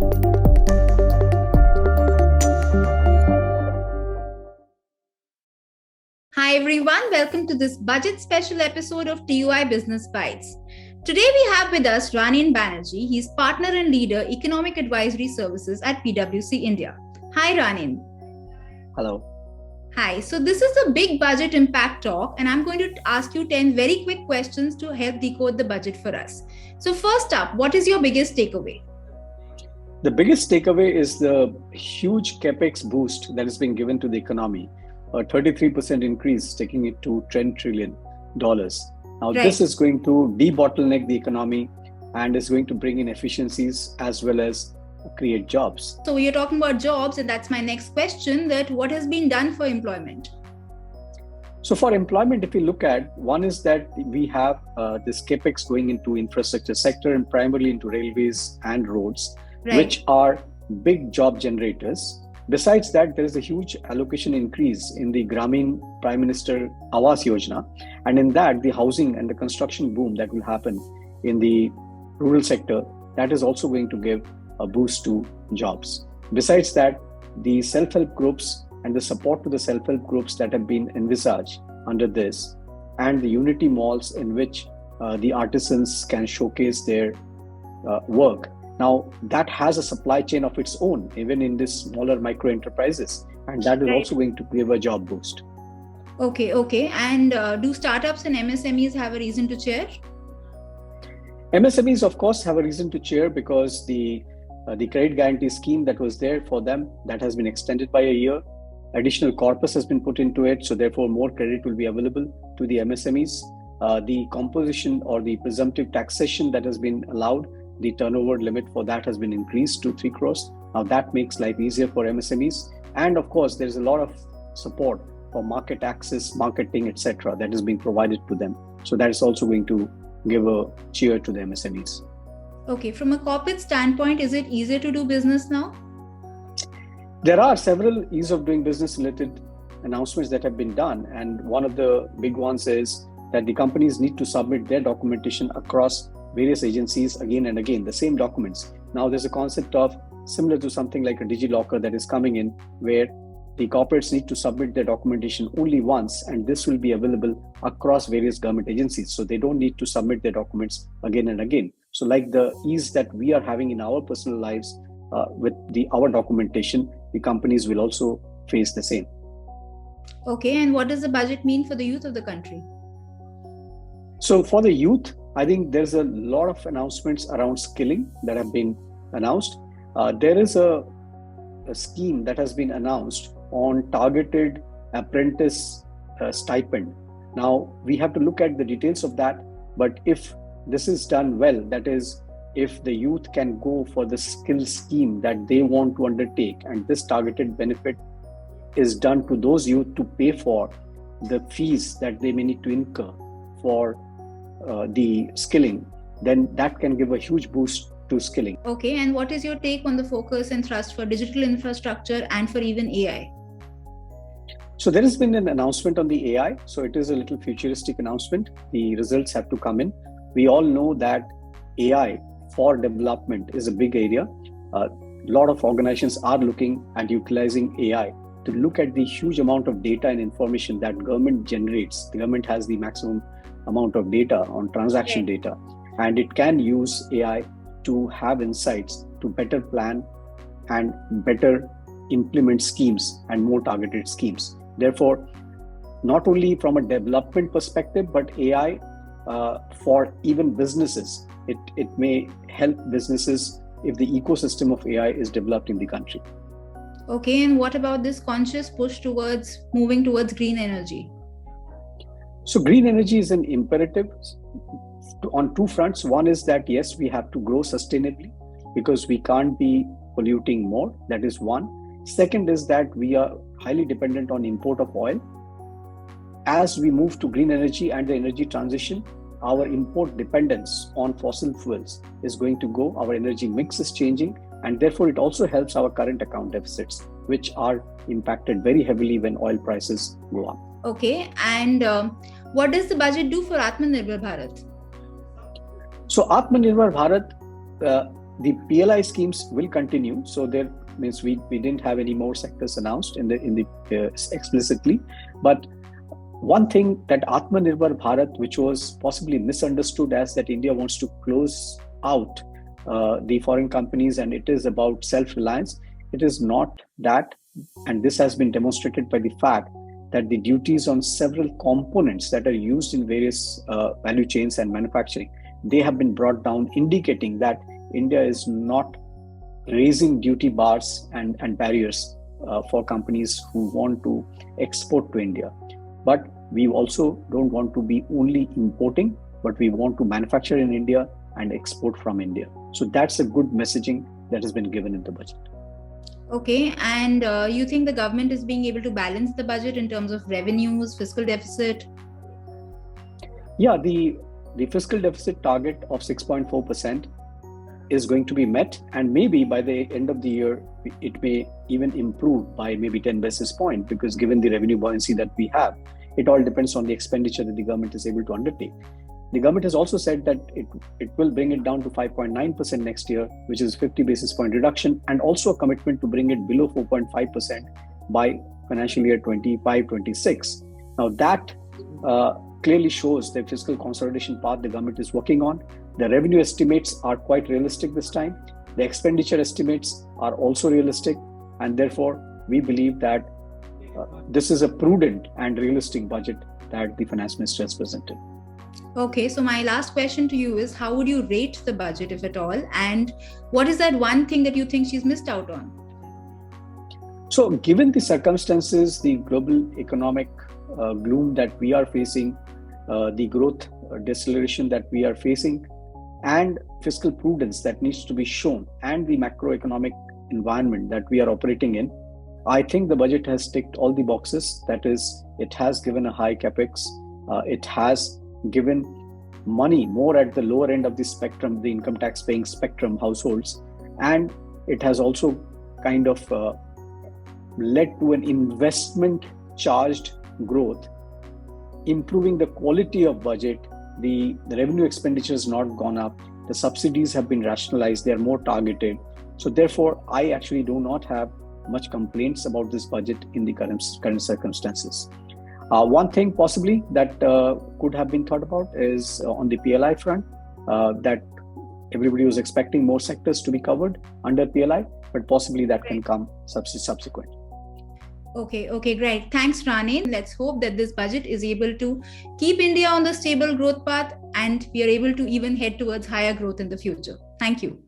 Hi everyone, welcome to this budget special episode of TUI Business Bites. Today we have with us Ranin Banerjee. He's partner and leader economic advisory services at PwC India. Hi Ranin. Hello. Hi, so this is a big budget impact talk and I'm going to ask you 10 very quick questions to help decode the budget for us. So first up, what is your biggest takeaway? The biggest takeaway is the huge capex boost that is being given to the economy. A 33% increase, taking it to $10 trillion. Now, This is going to debottleneck the economy and is going to bring in efficiencies as well as create jobs. So you're talking about jobs, and that's my next question, that what has been done for employment? So for employment, if we look at, one is that we have this capex going into infrastructure sector and primarily into railways and roads, which are big job generators. Besides that, there is a huge allocation increase in the Grameen Prime Minister Awas Yojana. And in that, the housing and the construction boom that will happen in the rural sector, that is also going to give a boost to jobs. Besides that, the self-help groups and the support to the self-help groups that have been envisaged under this, and the Unity malls in which the artisans can showcase their work. Now, that has a supply chain of its own, even in these smaller micro enterprises, and that is also going to give a job boost. Okay. And do startups and MSMEs have a reason to cheer? MSMEs, of course, have a reason to cheer because the credit guarantee scheme that was there for them, that has been extended by a year. Additional corpus has been put into it, so therefore more credit will be available to the MSMEs. The composition or the presumptive taxation that has been allowed, the turnover limit for that has been increased to 3 crores. Now that makes life easier for MSMEs. And of course, there's a lot of support for market access, marketing, etc. that is being provided to them. So that is also going to give a cheer to the MSMEs. Okay, from a corporate standpoint, is it easier to do business now? There are several ease of doing business related announcements that have been done. And one of the big ones is that the companies need to submit their documentation across various agencies again and again, the same documents. Now there's a concept of similar to something like a DigiLocker that is coming in, where the corporates need to submit their documentation only once, and this will be available across various government agencies. So they don't need to submit their documents again and again. So like the ease that we are having in our personal lives with our documentation, the companies will also face the same. Okay, and what does the budget mean for the youth of the country? So for the youth, I think there's a lot of announcements around skilling that have been announced. There is a scheme that has been announced on targeted apprentice stipend. Now, we have to look at the details of that, but if this is done well, that is, if the youth can go for the skill scheme that they want to undertake, and this targeted benefit is done to those youth to pay for the fees that they may need to incur for the skilling, then that can give a huge boost to skilling. Okay, and what is your take on the focus and thrust for digital infrastructure and for even AI? So there has been an announcement on the AI. So it is a little futuristic announcement. The results have to come in. We all know that AI for development is a big area. A lot of organizations are looking at utilizing AI to look at the huge amount of data and information that government generates. The government has the maximum amount of data on transaction data, and it can use AI to have insights to better plan and better implement schemes and more targeted schemes. Therefore, not only from a development perspective, but AI for even businesses, it may help businesses if the ecosystem of AI is developed in the country. Okay, and what about this conscious push towards moving towards green energy? So green energy is an imperative on two fronts. One is that, yes, we have to grow sustainably because we can't be polluting more. That is one. Second is that we are highly dependent on import of oil. As we move to green energy and the energy transition, our import dependence on fossil fuels is going to go. Our energy mix is changing, and therefore it also helps our current account deficits, which are impacted very heavily when oil prices go up. Okay, and what does the budget do for Atmanirbhar Bharat? So Atmanirbhar Bharat, The PLI schemes will continue. So there means we didn't have any more sectors announced in the explicitly, but one thing that Atmanirbhar Bharat, which was possibly misunderstood as that India wants to close out the foreign companies and it is about self-reliance, it is not that. And this has been demonstrated by the fact that the duties on several components that are used in various value chains and manufacturing, they have been brought down, indicating that India is not raising duty bars and barriers for companies who want to export to India. But we also don't want to be only importing, but we want to manufacture in India and export from India. So that's a good messaging that has been given in the budget. Okay, and you think the government is being able to balance the budget in terms of revenues, fiscal deficit? Yeah, the fiscal deficit target of 6.4% is going to be met, and maybe by the end of the year, it may even improve by maybe 10 basis points, because given the revenue buoyancy that we have, it all depends on the expenditure that the government is able to undertake. The government has also said that it will bring it down to 5.9% next year, which is 50 basis point reduction, and also a commitment to bring it below 4.5% by financial year 25-26. Now that clearly shows the fiscal consolidation path the government is working on. The revenue estimates are quite realistic this time. The expenditure estimates are also realistic, and therefore we believe that this is a prudent and realistic budget that the finance minister has presented. Okay, so my last question to you is, how would you rate the budget, if at all, and what is that one thing that you think she's missed out on? So given the circumstances, the global economic gloom that we are facing, the growth deceleration that we are facing, and fiscal prudence that needs to be shown, and the macroeconomic environment that we are operating in, I think the budget has ticked all the boxes. That is, it has given a high capex, it has given money more at the lower end of the spectrum, the income tax paying spectrum households, and it has also kind of led to an investment charged growth, improving the quality of budget. The revenue expenditure has not gone up. The subsidies have been rationalized. They are more targeted. So therefore, I actually do not have much complaints about this budget in the current circumstances. One thing possibly that could have been thought about is on the PLI front, that everybody was expecting more sectors to be covered under PLI, but possibly that can come subsequent. Okay, great. Thanks, Rane. Let's hope that this budget is able to keep India on the stable growth path and we are able to even head towards higher growth in the future. Thank you.